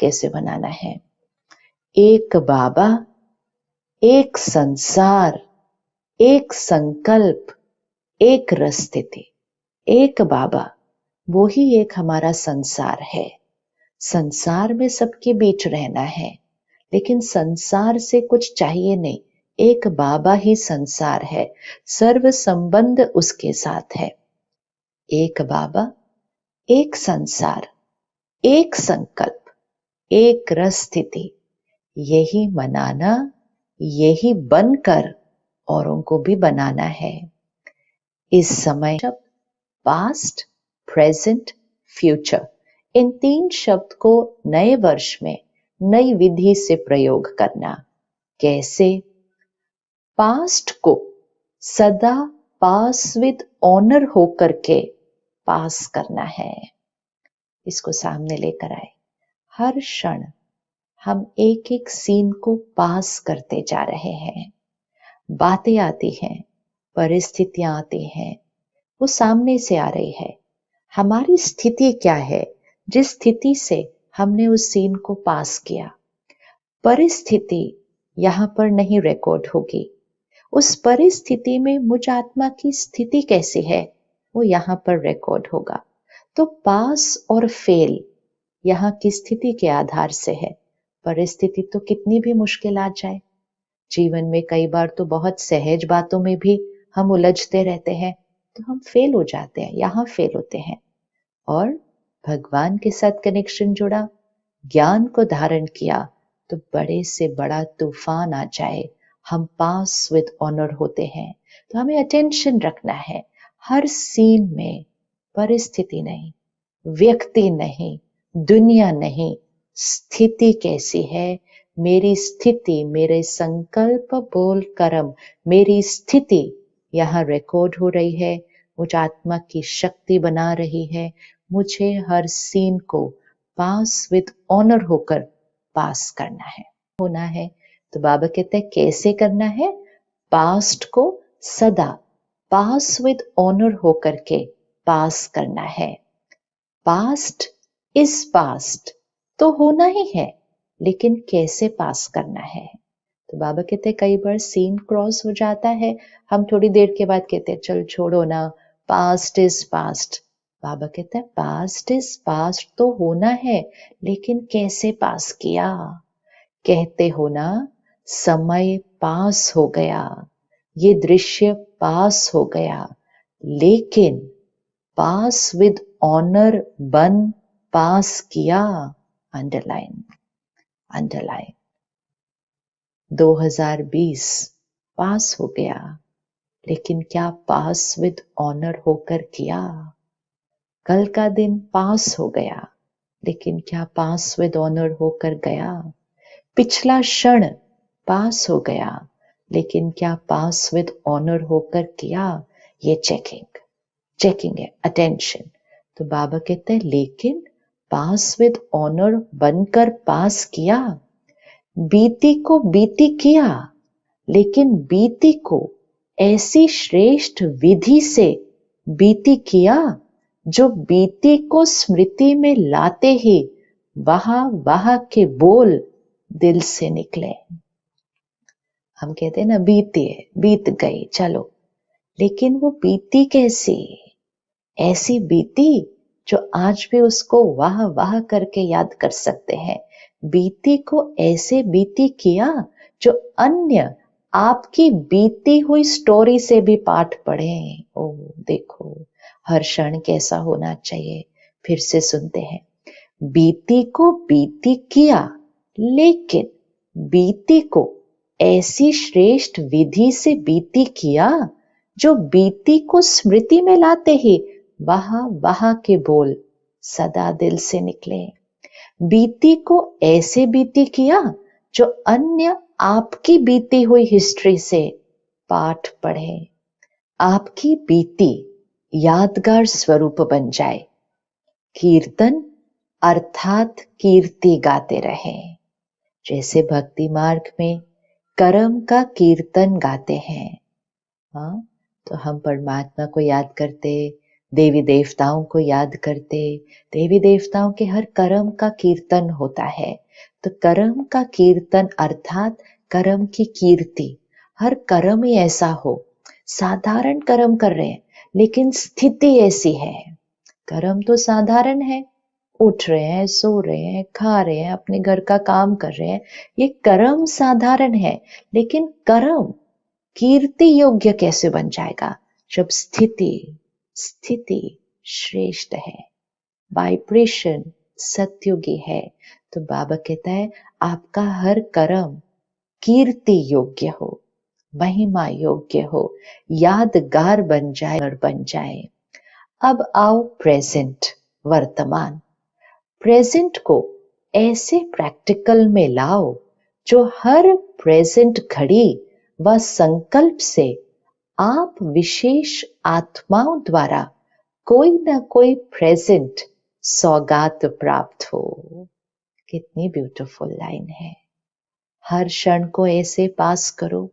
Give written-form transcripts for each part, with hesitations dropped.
कैसे बनाना है। एक बाबा, एक संसार, एक संकल्प, एक रस्तिथि। एक बाबा, वो ही एक हमारा संसार है। संसार में सबके बीच रहना है, लेकिन संसार से कुछ चाहिए नहीं। एक बाबा ही संसार है, सर्व संबंध उसके साथ है। एक बाबा, एक संसार, एक संकल्प, एक रस्तिथि। यही मनाना, यही बनकर औरों को भी बनाना है। इस समय शब्द पास्ट, प्रेजेंट, फ्यूचर, इन 3 शब्द को नए वर्ष में नई विधि से प्रयोग करना। कैसे? पास्ट को सदा पास विद ऑनर होकर के पास करना है। इसको सामने लेकर आए। हर क्षण हम एक एक सीन को पास करते जा रहे हैं। बातें आती हैं, परिस्थितियां आती हैं, वो सामने से आ रही है। हमारी स्थिति क्या है, जिस स्थिति से हमने उस सीन को पास किया। परिस्थिति यहां पर नहीं रिकॉर्ड होगी। उस परिस्थिति में मुझ आत्मा की स्थिति कैसी है, वो यहां पर रिकॉर्ड होगा। तो पास और फेल यहाँ की स्थिति के आधार से है। परिस्थिति तो कितनी भी मुश्किल आ जाए, जीवन में कई बार तो बहुत सहज बातों में भी हम उलझते रहते हैं, तो हम फेल हो जाते हैं, यहाँ फेल होते हैं। और भगवान के साथ कनेक्शन जुड़ा, ज्ञान को धारण किया, तो बड़े से बड़ा तूफान आ जाए, हम पास विद ऑनर होते हैं। तो हमें अटेंशन रखना है हर सीन में। परिस्थिति नहीं, व्यक्ति नहीं, दुनिया नहीं, स्थिति कैसी है, मेरी स्थिति, मेरे संकल्प बोल कर्म, मेरी स्थिति यहाँ रिकॉर्ड हो रही है। मुझ आत्मा की शक्ति बना रही है। मुझे हर सीन को पास विद ऑनर होकर पास करना है, होना है। तो बाबा कहते हैं कैसे करना है? पास्ट को सदा पास विद ऑनर होकर के पास करना है। पास्ट इज पास्ट तो होना ही है, लेकिन कैसे पास करना है? तो बाबा कहते हैं कई बार सीन क्रॉस हो जाता है, हम थोड़ी देर के बाद कहते हैं चल छोड़ो ना, पास्ट इज पास्ट। बाबा कहते हैं पास्ट इज पास्ट तो होना है, लेकिन कैसे पास किया? कहते हो ना, समय पास हो गया, ये दृश्य पास हो गया, लेकिन पास विद ऑनर बन पास किया। Underline, underline. 2020 पास हो गया, लेकिन क्या पास विद ऑनर होकर किया? कल का दिन पास हो गया, लेकिन क्या पास विद ऑनर होकर गया? पिछला क्षण पास हो गया, लेकिन क्या पास विद ऑनर होकर किया? ये चेकिंग है, अटेंशन। तो बाबा कहते हैं लेकिन पास विद ऑनर बनकर पास किया। बीती को बीती किया, लेकिन बीती को ऐसी श्रेष्ठ विधि से बीती किया जो बीती को स्मृति में लाते ही वाह वाह के बोल दिल से निकले। हम कहते हैं ना बीती है, बीत गई, चलो, लेकिन वो बीती कैसी? ऐसी बीती जो आज भी उसको वाह वाह करके याद कर सकते हैं। बीती को ऐसे बीती किया जो अन्य आपकी बीती हुई स्टोरी से भी पाठ पढ़े। ओ देखो, हर क्षण कैसा होना चाहिए। फिर से सुनते हैं, बीती को बीती किया, लेकिन बीती को ऐसी श्रेष्ठ विधि से बीती किया जो बीती को स्मृति में लाते ही वाह वाह के बोल सदा दिल से निकले। बीती को ऐसे बीती किया जो अन्य आपकी बीती हुई हिस्ट्री से पाठ पढ़े। आपकी बीती यादगार स्वरूप बन जाए। कीर्तन अर्थात कीर्ति गाते रहे। जैसे भक्ति मार्ग में कर्म का कीर्तन गाते हैं, हाँ, तो हम परमात्मा को याद करते, देवी देवताओं को याद करते, देवी देवताओं के हर कर्म का कीर्तन होता है। तो कर्म का कीर्तन अर्थात कर्म की कीर्ति। हर कर्म ही ऐसा हो, साधारण कर्म कर रहे हैं लेकिन स्थिति ऐसी है। कर्म तो साधारण है, उठ रहे हैं, सो रहे हैं, खा रहे हैं, अपने घर का काम कर रहे हैं, ये कर्म साधारण है। लेकिन कर्म कीर्ति योग्य कैसे बन जाएगा? जब स्थिति श्रेष्ठ है, वाइब्रेशन सत्युगी है। तो बाबा कहता है आपका हर कर्म कीर्ति योग्य हो, महिमा योग्य हो, यादगार बन जाए और बन जाए। अब आओ प्रेजेंट, वर्तमान। प्रेजेंट को ऐसे प्रैक्टिकल में लाओ जो हर प्रेजेंट घड़ी व संकल्प से आप विशेष आत्माओं द्वारा कोई ना कोई प्रेजेंट सौगात प्राप्त हो। कितनी ब्यूटीफुल लाइन है। हर क्षण को ऐसे पास करो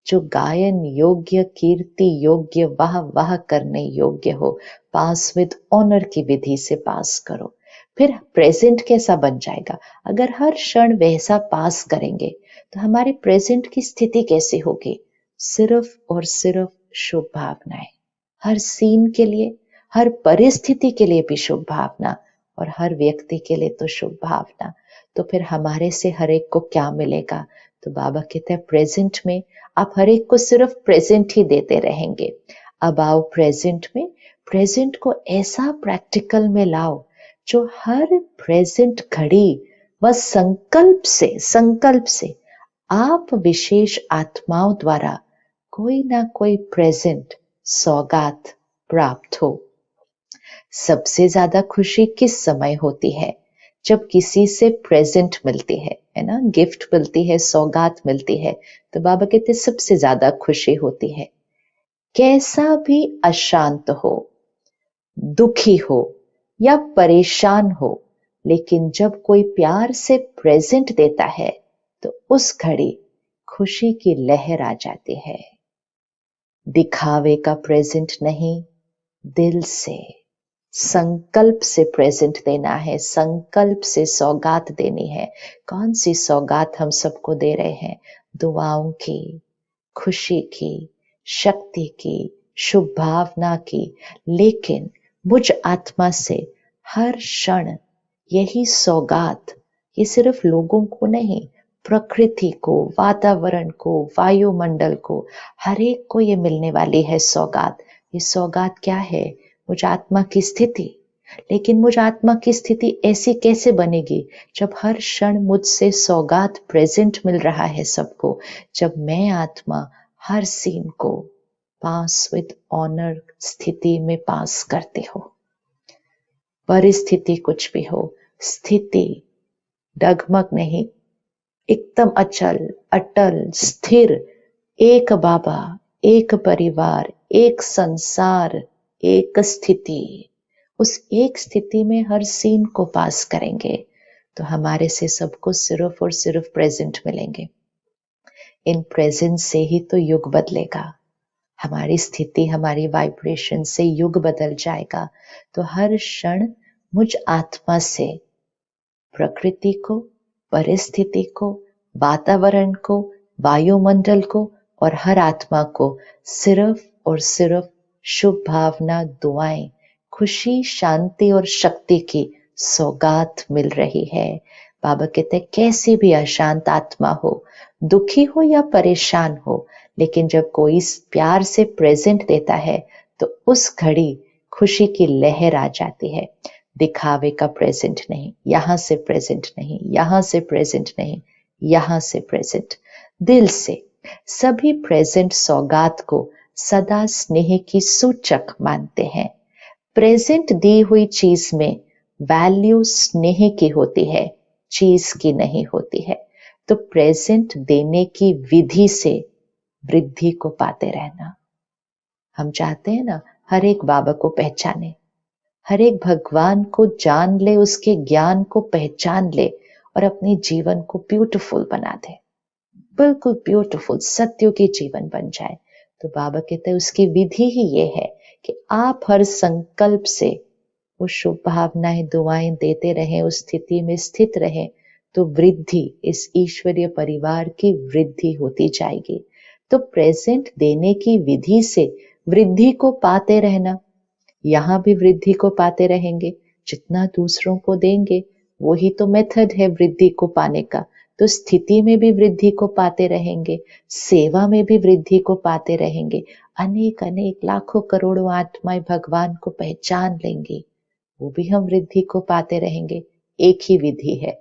जो गायन योग्य, कीर्ति योग्य, वाह वाह करने योग्य हो। पास विद ऑनर की विधि से पास करो। फिर प्रेजेंट कैसा बन जाएगा? अगर हर क्षण वैसा पास करेंगे तो हमारे प्रेजेंट की स्थिति कैसी होगी? सिर्फ और सिर्फ शुभ भावनाएं। हर सीन के लिए, हर परिस्थिति के लिए भी शुभ भावना, और हर व्यक्ति के लिए तो शुभ भावना। तो फिर हमारे से हर एक को क्या मिलेगा? तो बाबा कहते हैं प्रेजेंट में आप हर एक को सिर्फ प्रेजेंट ही देते रहेंगे। अब आओ प्रेजेंट में, प्रेजेंट को ऐसा प्रैक्टिकल में लाओ जो हर प्रेजेंट घड़ी व संकल्प से आप विशेष आत्माओं द्वारा कोई ना कोई प्रेजेंट सौगात प्राप्त हो। सबसे ज्यादा खुशी किस समय होती है? जब किसी से प्रेजेंट मिलती है ना, गिफ्ट मिलती है, सौगात मिलती है, तो बाबा कहते सबसे ज्यादा खुशी होती है। कैसा भी अशांत हो, दुखी हो या परेशान हो, लेकिन जब कोई प्यार से प्रेजेंट देता है तो उस घड़ी खुशी की लहर आ जाती है। दिखावे का प्रेजेंट नहीं, दिल से, संकल्प से प्रेजेंट देना है, संकल्प से सौगात देनी है। कौन सी सौगात हम सबको दे रहे हैं? दुआओं की, खुशी की, शक्ति की, शुभ भावना की। लेकिन मुझ आत्मा से हर क्षण यही सौगात, ये सिर्फ लोगों को नहीं, प्रकृति को, वातावरण को, वायुमंडल को, हर एक को ये मिलने वाली है सौगात। ये सौगात क्या है? मुझ आत्मा की स्थिति। लेकिन मुझ आत्मा की स्थिति ऐसी कैसे बनेगी जब हर क्षण मुझसे सौगात प्रेजेंट मिल रहा है सबको? जब मैं आत्मा हर सीन को पास विद ऑनर स्थिति में पास करते हो। परिस्थिति कुछ भी हो, स्थिति डगमग नहीं, एकदम अचल, अटल, स्थिर। एक बाबा, एक परिवार, एक संसार, एक स्थिति। उस एक स्थिति में हर सीन को पास करेंगे तो हमारे से सबको सिर्फ और सिर्फ प्रेजेंट मिलेंगे। इन प्रेजेंट से ही तो युग बदलेगा। हमारी स्थिति, हमारी वाइब्रेशन से युग बदल जाएगा। तो हर क्षण मुझ आत्मा से प्रकृति को, परिस्थिति को, वातावरण को, वायुमंडल को और हर आत्मा को सिर्फ और सिर्फ शुभ भावना, दुआएं, खुशी, शांति और शक्ति की सौगात मिल रही है। बाबा कहते हैं कैसी भी अशांत आत्मा हो, दुखी हो या परेशान हो, लेकिन जब कोई प्यार से प्रेजेंट देता है तो उस घड़ी खुशी की लहर आ जाती है। दिखावे का प्रेजेंट नहीं, यहां से प्रेजेंट नहीं, यहां से प्रेजेंट नहीं, यहां से प्रेजेंट। दिल से सभी प्रेजेंट सौगात को सदा स्नेह की सूचक मानते हैं। प्रेजेंट दी हुई चीज में वैल्यू स्नेह की होती है, चीज की नहीं होती है। तो प्रेजेंट देने की विधि से वृद्धि को पाते रहना। हम चाहते हैं ना हर एक बाबा को पहचाने, हर एक भगवान को जान ले, उसके ज्ञान को पहचान ले और अपने जीवन को ब्यूटीफुल बना दे, बिल्कुल ब्यूटीफुल सत्यों की जीवन बन जाए। तो बाबा कहते हैं उसकी विधि ही ये है कि आप हर संकल्प से वो शुभ भावनाएं दुआएं देते रहें, उस स्थिति में स्थित रहें, तो वृद्धि, इस ईश्वरीय परिवार की वृद्धि होती जाएगी। तो प्रेजेंट देने की विधि से वृद्धि को पाते रहना, यहाँ भी वृद्धि को पाते रहेंगे। जितना दूसरों को देंगे वही तो मेथड है वृद्धि को पाने का। तो स्थिति में भी वृद्धि को पाते रहेंगे, सेवा में भी वृद्धि को पाते रहेंगे। अनेक अनेक लाखों करोड़ों आत्माएं भगवान को पहचान लेंगी, वो भी हम वृद्धि को पाते रहेंगे। एक ही विधि है,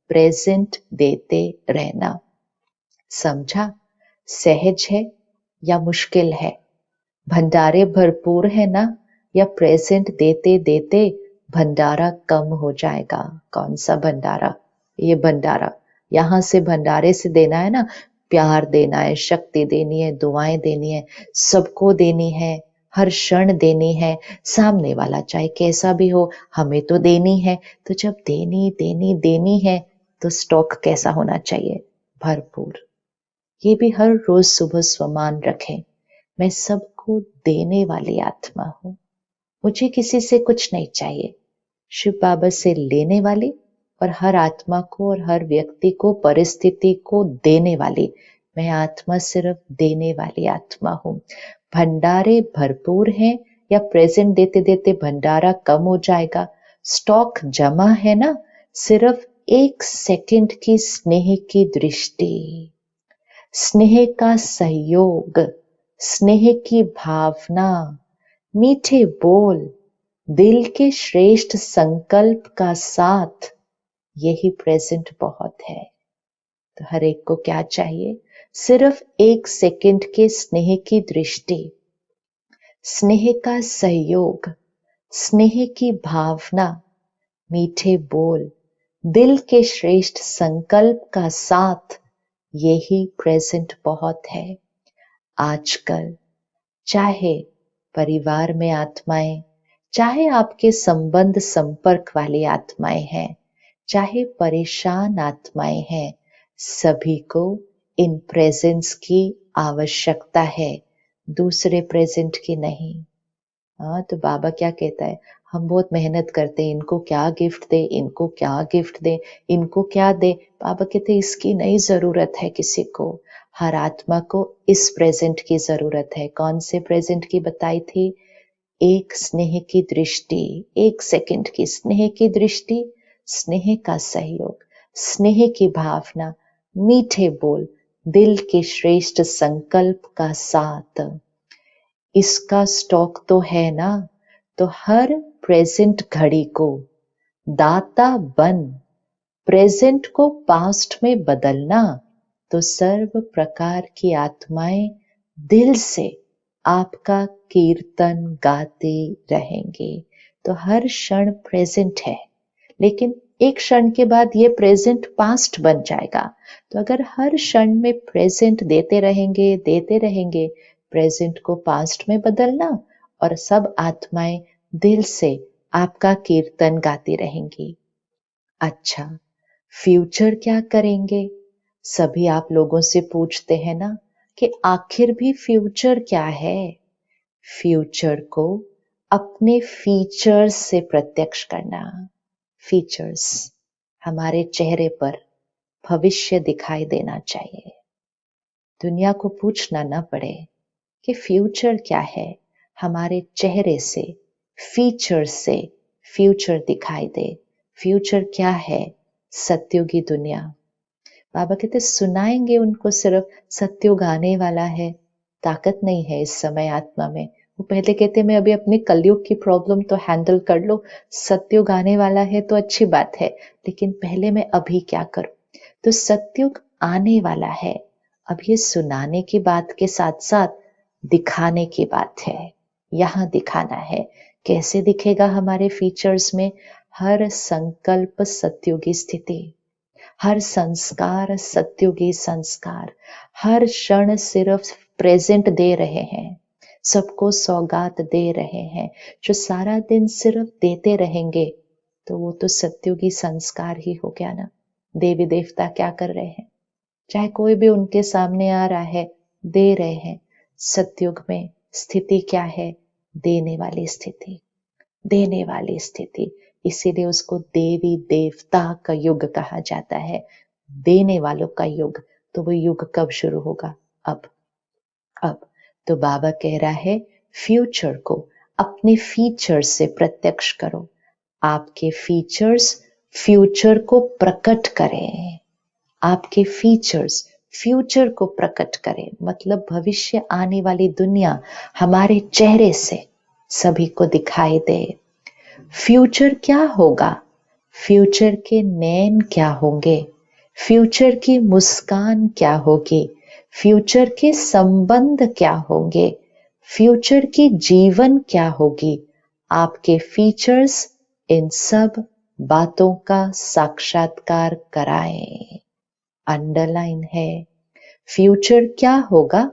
प्रेजेंट देते रहना। समझा? सहज है या मुश्किल है? भंडारे भरपूर है ना, या प्रेजेंट देते देते भंडारा कम हो जाएगा? कौन सा भंडारा? ये भंडारा, यहां से भंडारे से देना है ना, प्यार देना है, शक्ति देनी है, दुआएं देनी है, सबको देनी है, हर क्षण देनी है। सामने वाला चाहे कैसा भी हो, हमें तो देनी है। तो जब देनी देनी देनी है, तो स्टॉक कैसा होना चाहिए? भरपूर। ये भी हर रोज सुबह स्वमान रखें, मैं सबको देने वाली आत्मा हूं, मुझे किसी से कुछ नहीं चाहिए। शिव बाबा से लेने वाली और हर आत्मा को और हर व्यक्ति को, परिस्थिति को देने वाली। मैं आत्मा सिर्फ देने वाली आत्मा हूं। भंडारे भरपूर हैं या प्रेजेंट देते देते भंडारा कम हो जाएगा? स्टॉक जमा है ना, सिर्फ 1 सेकंड की स्नेह की दृष्टि, स्नेह का सहयोग, स्नेह की भावना, मीठे बोल, दिल के श्रेष्ठ संकल्प का साथ, यही प्रेजेंट बहुत है। तो हर एक को क्या चाहिए? सिर्फ 1 सेकंड के स्नेह की दृष्टि, स्नेह का सहयोग, स्नेह की भावना, मीठे बोल, दिल के श्रेष्ठ संकल्प का साथ, यही प्रेजेंट बहुत है। आजकल चाहे परिवार में आत्माएं, चाहे आपके संबंध संपर्क वाली आत्माएं हैं, चाहे परेशान आत्माएं हैं, सभी को इन प्रेजेंट्स की आवश्यकता है, दूसरे प्रेजेंट की नहीं। हाँ, तो बाबा क्या कहता है, हम बहुत मेहनत करते हैं, इनको क्या गिफ्ट दे, इनको क्या गिफ्ट दे, इनको क्या दे। बाबा कहते इसकी नहीं जरूरत है किसी को, हर आत्मा को इस प्रेजेंट की जरूरत है। कौन से प्रेजेंट की बताई थी? एक स्नेह की दृष्टि, 1 सेकंड की स्नेह की दृष्टि, स्नेह का सहयोग, स्नेह की भावना, मीठे बोल, दिल के श्रेष्ठ संकल्प का साथ। इसका स्टॉक तो है ना, तो हर प्रेजेंट घड़ी को दाता बन, प्रेजेंट को पास्ट में बदलना, तो सर्व प्रकार की आत्माएं दिल से आपका कीर्तन गाते रहेंगे। तो हर क्षण प्रेजेंट है, लेकिन एक क्षण के बाद ये प्रेजेंट पास्ट बन जाएगा। तो अगर हर क्षण में प्रेजेंट देते रहेंगे, प्रेजेंट को पास्ट में बदलना, और सब आत्माएं दिल से आपका कीर्तन गाती रहेंगी। अच्छा, फ्यूचर क्या करेंगे? सभी आप लोगों से पूछते हैं ना कि आखिर भी फ्यूचर क्या है? फ्यूचर को अपने फीचर्स से प्रत्यक्ष करना। फीचर्स, हमारे चेहरे पर भविष्य दिखाई देना चाहिए। दुनिया को पूछना ना पड़े कि फ्यूचर क्या है, हमारे चेहरे से, फीचर से फ्यूचर दिखाई दे। फ्यूचर क्या है? सत्युगी दुनिया। बाबा कहते सुनाएंगे उनको, सिर्फ सत्युग आने वाला है, ताकत नहीं है इस समय आत्मा में। वो पहले कहते मैं अभी अपने कलयुग की प्रॉब्लम तो हैंडल कर लो, सत्युग आने वाला है तो अच्छी बात है, लेकिन पहले मैं अभी क्या करूं? तो सत्युग आने वाला है। अब ये सुनाने की बात के साथ साथ दिखाने की बात है। यहां दिखाना है। कैसे दिखेगा हमारे फीचर्स में? हर संकल्प सत्युगी स्थिति, हर संस्कार सत्युगी संस्कार, हर क्षण सिर्फ प्रेजेंट दे रहे हैं, सबको सौगात दे रहे हैं। जो सारा दिन सिर्फ देते रहेंगे, तो वो तो सत्युगी संस्कार ही हो गया ना। देवी देवता क्या कर रहे हैं? चाहे कोई भी उनके सामने आ रहा है, दे रहे हैं। सत्युग में स्थिति क्या है? देने वाली स्थिति, देने वाली स्थिति। इसीलिए उसको देवी देवता का युग कहा जाता है, देने वालों का युग। तो वो युग कब शुरू होगा? अब। तो बाबा कह रहा है फ्यूचर को अपने फीचर्स से प्रत्यक्ष करो। आपके फीचर्स फ्यूचर को प्रकट करें। आपके फीचर्स फ्यूचर को प्रकट करें, मतलब भविष्य आने वाली दुनिया हमारे चेहरे से सभी को दिखाई दे। फ्यूचर क्या होगा? फ्यूचर के नैन क्या होंगे? फ्यूचर की मुस्कान क्या होगी? फ्यूचर के संबंध क्या होंगे? फ्यूचर की जीवन क्या होगी? आपके फीचर्स इन सब बातों का साक्षात्कार कराएं। अंडरलाइन है। फ्यूचर क्या होगा?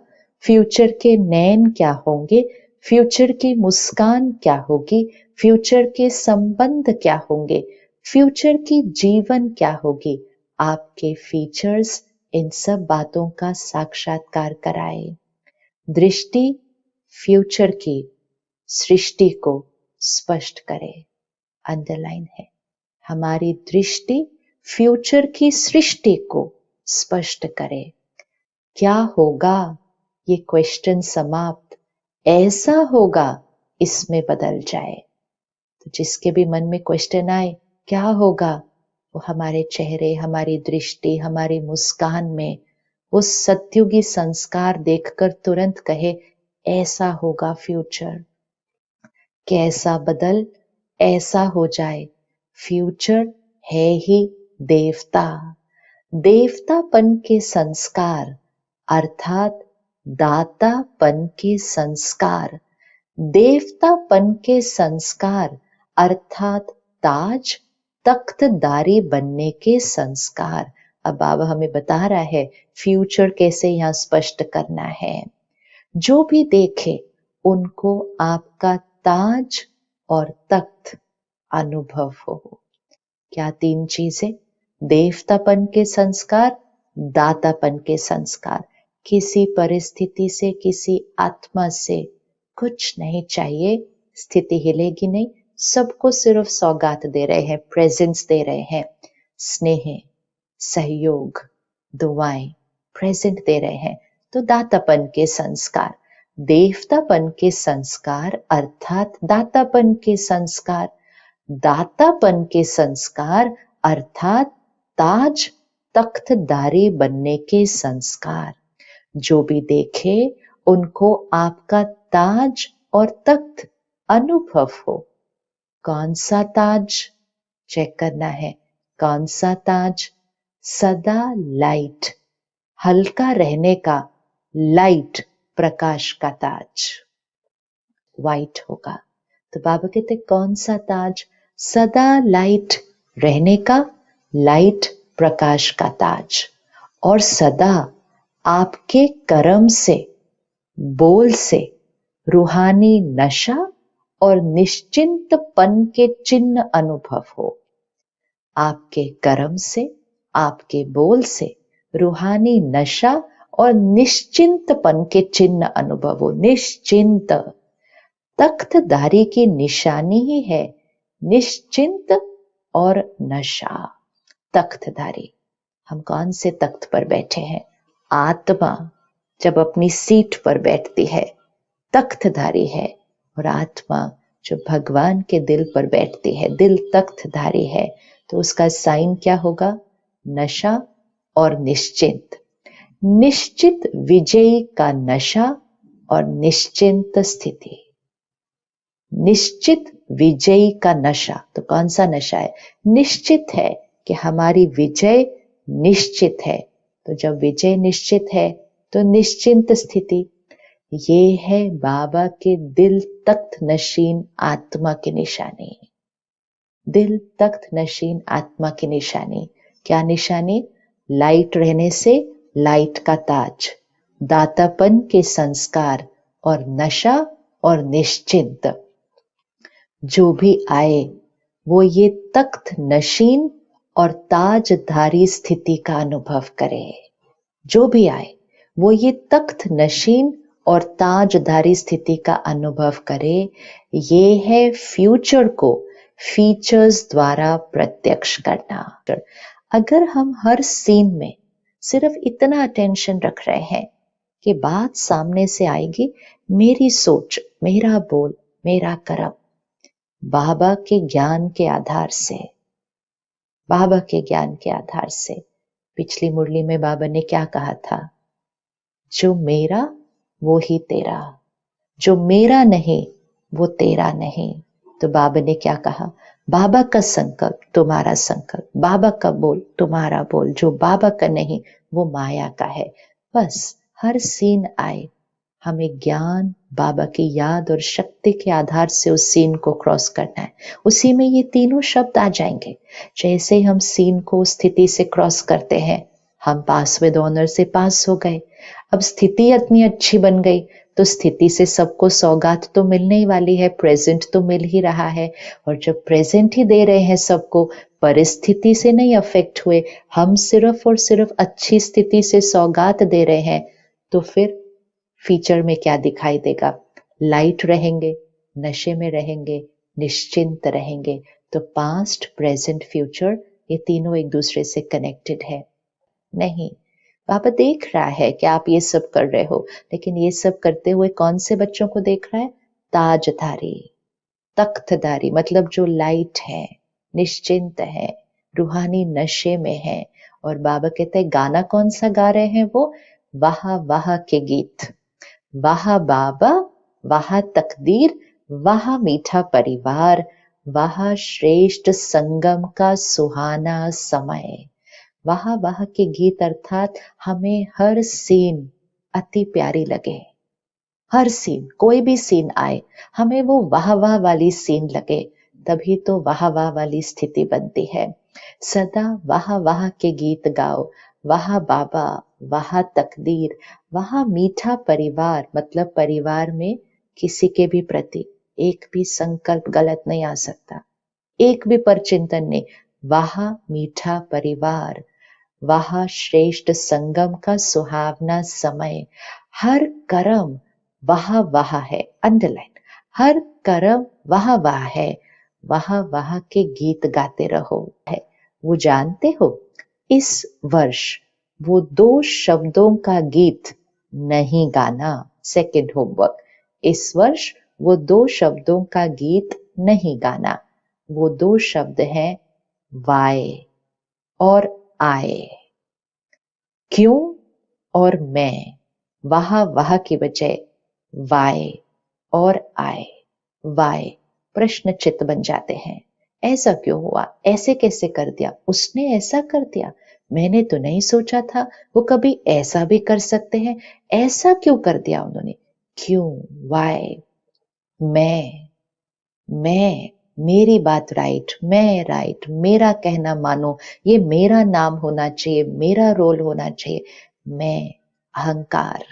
फ्यूचर के नैन क्या होंगे? फ्यूचर की मुस्कान क्या होगी? फ्यूचर के संबंध क्या होंगे? फ्यूचर की जीवन क्या होगी? आपके फीचर्स इन सब बातों का साक्षात्कार कराए। दृष्टि फ्यूचर की सृष्टि को स्पष्ट करे। अंडरलाइन है। हमारी दृष्टि फ्यूचर की सृष्टि को स्पष्ट करे। क्या होगा? ये क्वेश्चन समाप्त। ऐसा होगा, इसमें बदल जाए। तो जिसके भी मन में क्वेश्चन आए क्या होगा, वो हमारे चेहरे, हमारी दृष्टि, हमारी मुस्कान में वो सत्युगी संस्कार देखकर तुरंत कहे ऐसा होगा फ्यूचर। कैसा बदल ऐसा हो जाए। फ्यूचर है ही देवता। देवतापन के संस्कार अर्थात दातापन के संस्कार। देवतापन के संस्कार अर्थात ताज तख्तदारी बनने के संस्कार। अब बाबा हमें बता रहा है फ्यूचर कैसे यहाँ स्पष्ट करना है। जो भी देखे उनको आपका ताज और तख्त अनुभव हो। क्या तीन चीजें? देवतापन के संस्कार, दातापन के संस्कार। किसी परिस्थिति से, किसी आत्मा से कुछ नहीं चाहिए, स्थिति हिलेगी नहीं, सबको सिर्फ सौगात दे रहे हैं, प्रेजेंस दे रहे हैं, स्नेह, सहयोग, दुआएं, प्रेजेंट दे रहे हैं। तो दातापन के संस्कार। देवतापन के संस्कार अर्थात दातापन के संस्कार। दातापन के संस्कार अर्थात ताज तख्तदारी बनने के संस्कार। जो भी देखे उनको आपका ताज और तख्त अनुभव हो। कौन सा ताज? चेक करना है। कौन सा ताज? सदा लाइट, हल्का रहने का, लाइट प्रकाश का ताज वाइट होगा। तो बाबा कहते कौन सा ताज? सदा लाइट रहने का, लाइट प्रकाश का ताज। और सदा आपके कर्म से, बोल से रूहानी नशा और निश्चिंतपन के चिन्ह अनुभव हो। आपके कर्म से, आपके बोल से रूहानी नशा और निश्चिंतपन के चिन्ह अनुभव हो। निश्चिंत तख्तदारी की निशानी ही है निश्चिंत और नशा। तख्तदारी, हम कौन से तख्त पर बैठे हैं? आत्मा जब अपनी सीट पर बैठती है तख्तधारी है, और आत्मा जो भगवान के दिल पर बैठती है, दिल तख्तधारी है। तो उसका साइन क्या होगा? नशा और निश्चिंत। निश्चित विजयी का नशा और निश्चिंत स्थिति। निश्चित विजयी का नशा। तो कौन सा नशा है? निश्चित है कि हमारी विजय निश्चित है। तो जब विजय निश्चित है तो निश्चिंत स्थिति। ये है बाबा के दिल तख्त नशीन आत्मा की निशानी। दिल तख्त नशीन आत्मा की निशानी। क्या निशानी? लाइट रहने से लाइट का ताज, दातापन के संस्कार और नशा और निश्चिंत। जो भी आए वो ये तख्त नशीन और ताजधारी स्थिति का अनुभव करे। जो भी आए वो ये तख्त नशीन और ताजधारी स्थिति का अनुभव करे। ये है फ्यूचर को फीचर्स द्वारा प्रत्यक्ष करना। अगर हम हर सीन में सिर्फ इतना अटेंशन रख रहे हैं कि बात सामने से आएगी, मेरी सोच, मेरा बोल, मेरा कर्म, बाबा के ज्ञान के आधार से, बाबा के ज्ञान के आधार से, पिछली मुरली में बाबा ने क्या कहा था? जो मेरा वो ही तेरा, जो मेरा नहीं वो तेरा नहीं। तो बाबा ने क्या कहा? बाबा का संकल्प तुम्हारा संकल्प, बाबा का बोल तुम्हारा बोल, जो बाबा का नहीं वो माया का है। बस हर सीन आए, हमें ज्ञान, बाबा की याद और शक्ति के आधार से उस सीन को क्रॉस करना है। उसी में ये तीनों शब्द आ जाएंगे। जैसे ही हम सीन को स्थिति से क्रॉस करते हैं, हम पास विद ऑनर से पास हो गए। अब स्थिति इतनी अच्छी बन गई तो स्थिति से सबको सौगात तो मिलने ही वाली है, प्रेजेंट तो मिल ही रहा है। और जब प्रेजेंट ही दे रहे हैं सबको, परिस्थिति से नहीं अफेक्ट हुए, हम सिर्फ और सिर्फ अच्छी स्थिति से सौगात दे रहे हैं, तो फिर फीचर में क्या दिखाई देगा? लाइट रहेंगे, नशे में रहेंगे, निश्चिंत रहेंगे। तो पास्ट, प्रेजेंट, फ्यूचर ये तीनों एक दूसरे से कनेक्टेड है? नहीं। बाबा देख रहा है कि आप ये सब कर रहे हो, लेकिन ये सब करते हुए कौन से बच्चों को देख रहा है? ताजधारी, तख्तधारी, मतलब जो लाइट है, निश्चिंत है, रूहानी नशे में है। और बाबा कहते हैं गाना कौन सा गा रहे हैं? वो वाह वाह के गीत। वाह बाबा, वाह तकदीर, वाह मीठा परिवार, वाह श्रेष्ठ संगम का सुहाना समय। वाह वाह के गीत अर्थात हमें हर सीन अति प्यारी लगे। हर सीन, कोई भी सीन आए, हमें वो वाह वाह वाली सीन लगे, तभी तो वाह वाह वाली स्थिति बनती है। सदा वाह वाह के गीत गाओ। वाह बाबा, वाह तकदीर, वाह मीठा परिवार, मतलब परिवार में किसी के भी प्रति एक भी संकल्प गलत नहीं आ सकता, एक भी परचिंतन नहीं। वाह मीठा परिवार, वाह श्रेष्ठ संगम का सुहावना समय। हर कर्म वाह वाह है, अंडरलाइन, हर कर्म वाह वाह है। वाह वाह के गीत गाते रहो है। वो जानते हो, इस वर्ष वो 2 शब्दों का गीत नहीं गाना। सेकंड होमवर्क, इस वर्ष वो 2 शब्दों का गीत नहीं गाना। वो 2 शब्द हैं वाय और आए। क्यों और मैं, वाह वाह की बजाय वाय और आए। वाय प्रश्न चित्त बन जाते हैं। ऐसा क्यों हुआ? ऐसे कैसे कर दिया? उसने ऐसा कर दिया, मैंने तो नहीं सोचा था वो कभी ऐसा भी कर सकते हैं। ऐसा क्यों कर दिया उन्होंने? क्यों? वाय। मैं, मेरी बात राइट, मैं राइट, मेरा कहना मानो, ये मेरा नाम होना चाहिए, मेरा रोल होना चाहिए। मैं, अहंकार।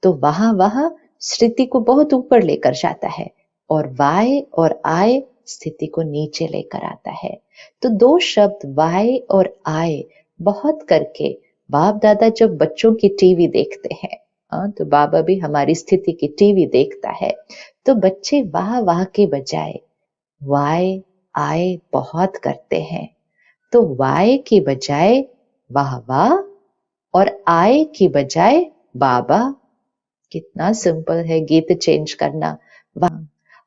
तो वाह स्थिति को बहुत ऊपर लेकर जाता है, और वाय और आय स्थिति को नीचे लेकर आता है। तो 2 शब्द वाय और आय बहुत करके बाप दादा जब बच्चों की टीवी देखते हैं, तो बाबा भी हमारी स्थिति की टीवी देखता है, तो बच्चे वाह वाह के बजाय वाय आय बहुत करते हैं। तो वाय की बजाय वाह वाह और आय की बजाय बाबा। कितना सिंपल है गीत चेंज करना। वाह,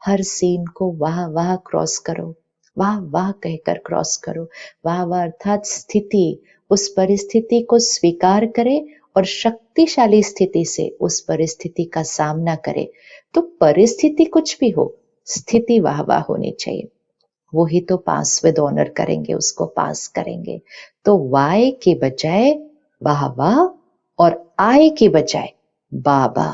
हर सीन को वाह वाह क्रॉस करो, वाह वाह कहकर क्रॉस करो। वाह वाह अर्थात स्थिति, उस परिस्थिति को स्वीकार करे और शक्तिशाली स्थिति से उस परिस्थिति का सामना करे। तो परिस्थिति कुछ भी हो, स्थिति वाह वाह होनी चाहिए। वो ही तो पास विद ऑनर करेंगे, उसको पास करेंगे। तो वाय के बजाय वाह वाह और आय के बजाय बाबा।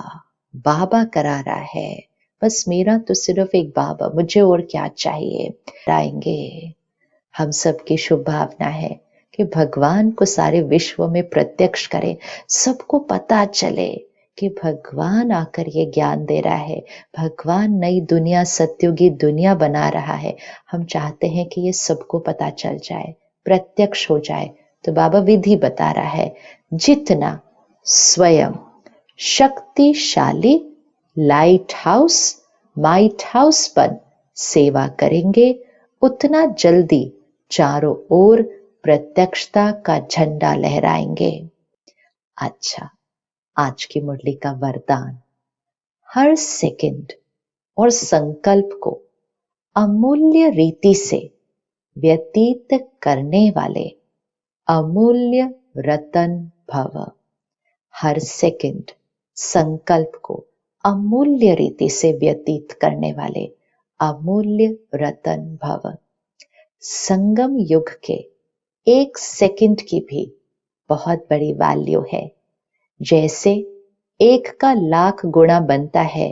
बाबा करा रहा है, बस मेरा तो सिर्फ एक बाबा, मुझे और क्या चाहिए। आएंगे। हम सबकी शुभ भावना है कि भगवान को सारे विश्व में प्रत्यक्ष करें, सबको पता चले कि भगवान आकर ये ज्ञान दे रहा है, भगवान नई दुनिया, सत्युगी दुनिया बना रहा है। हम चाहते हैं कि ये सबको पता चल जाए, प्रत्यक्ष हो जाए। तो बाबा विधि बता रहा है, जितना स्वयं शक्तिशाली लाइट हाउस, माइट हाउस बन सेवा करेंगे, उतना जल्दी चारों ओर प्रत्यक्षता का झंडा लहराएंगे। अच्छा, आज की मुरली का वरदान, हर सेकंड और संकल्प को अमूल्य रीति से व्यतीत करने वाले अमूल्य रतन भव। हर सेकंड संकल्प को अमूल्य रीति से व्यतीत करने वाले अमूल्य रतन भव। संगम युग के एक सेकंड की भी बहुत बड़ी वैल्यू है। जैसे एक का लाख गुणा बनता है,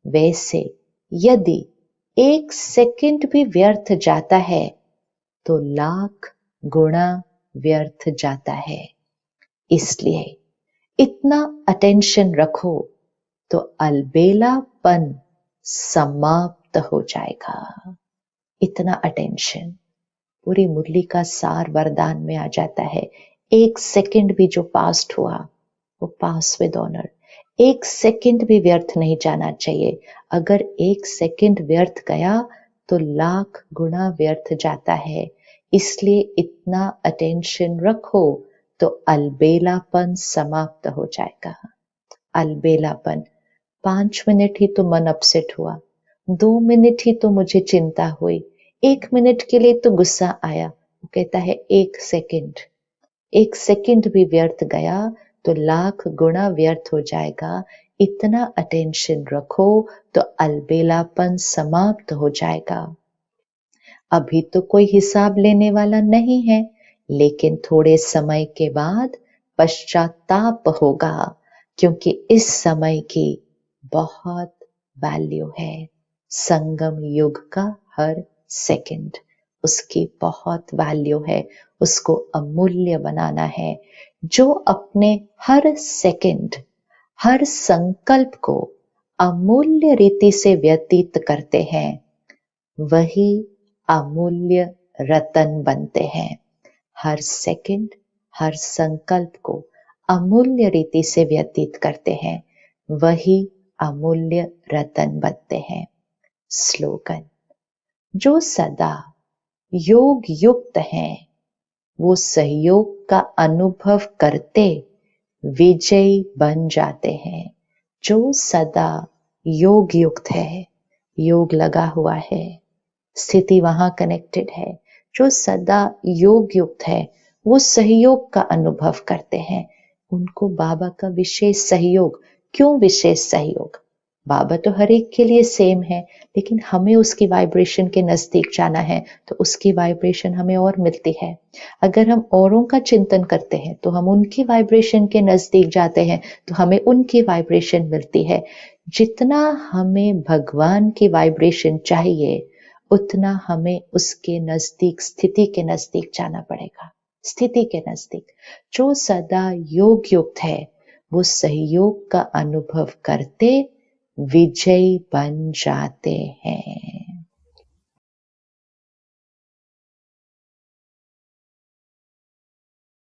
वैसे यदि एक सेकंड भी व्यर्थ जाता है तो लाख गुणा व्यर्थ जाता है। इसलिए इतना अटेंशन रखो तो अलबेलापन समाप्त हो जाएगा। इतना अटेंशन पूरी मुरली का सार वरदान में आ जाता है। एक सेकंड भी जो पास्ट हुआ वो पास विद ऑनर। एक सेकंड भी व्यर्थ नहीं जाना चाहिए। अगर एक सेकंड व्यर्थ गया तो लाख गुना व्यर्थ जाता है। इसलिए इतना अटेंशन रखो तो अलबेलापन समाप्त हो जाएगा। अलबेलापन, 5 मिनट ही तो मन अपसेट हुआ, 2 मिनट ही तो मुझे चिंता हुई, 1 मिनट के लिए तो गुस्सा आया। वो कहता है एक सेकंड भी व्यर्थ गया तो लाख गुना व्यर्थ हो जाएगा। इतना अटेंशन रखो तो अलबेलापन समाप्त हो जाएगा। अभी तो कोई हिसाब लेने वाला नहीं है, लेकिन थोड़े समय के बाद पश्चाताप होगा, क्योंकि इस समय की बहुत वैल्यू है। संगम युग का हर सेकंड, उसकी बहुत वैल्यू है। उसको अमूल्य बनाना है। जो अपने हर सेकंड, हर संकल्प को अमूल्य रीति से व्यतीत करते हैं, वही अमूल्य रतन बनते हैं। हर सेकंड, हर संकल्प को अमूल्य रीति से व्यतीत करते हैं, वही अमूल्य रतन बनते हैं। स्लोगन, जो सदा योग युक्त हैं, वो सहयोग का अनुभव करते विजयी बन जाते हैं। जो सदा योग युक्त है, योग लगा हुआ है, स्थिति वहां कनेक्टेड है, जो सदा योग युक्त है वो सहयोग का अनुभव करते हैं। उनको बाबा का विशेष सहयोग। क्यों विशेष सहयोग? बाबा तो हर एक के लिए सेम है, लेकिन हमें उसकी वाइब्रेशन के नजदीक जाना है तो उसकी वाइब्रेशन हमें और मिलती है। अगर हम औरों का चिंतन करते हैं तो हम उनकी वाइब्रेशन के नजदीक जाते हैं तो हमें उनकी वाइब्रेशन मिलती है। जितना हमें भगवान की वाइब्रेशन चाहिए, उतना हमें उसके नजदीक, स्थिति के नजदीक जाना पड़ेगा। स्थिति के नजदीक। जो सदा योग युक्त है वो सहयोग का अनुभव करते विजयी बन जाते हैं।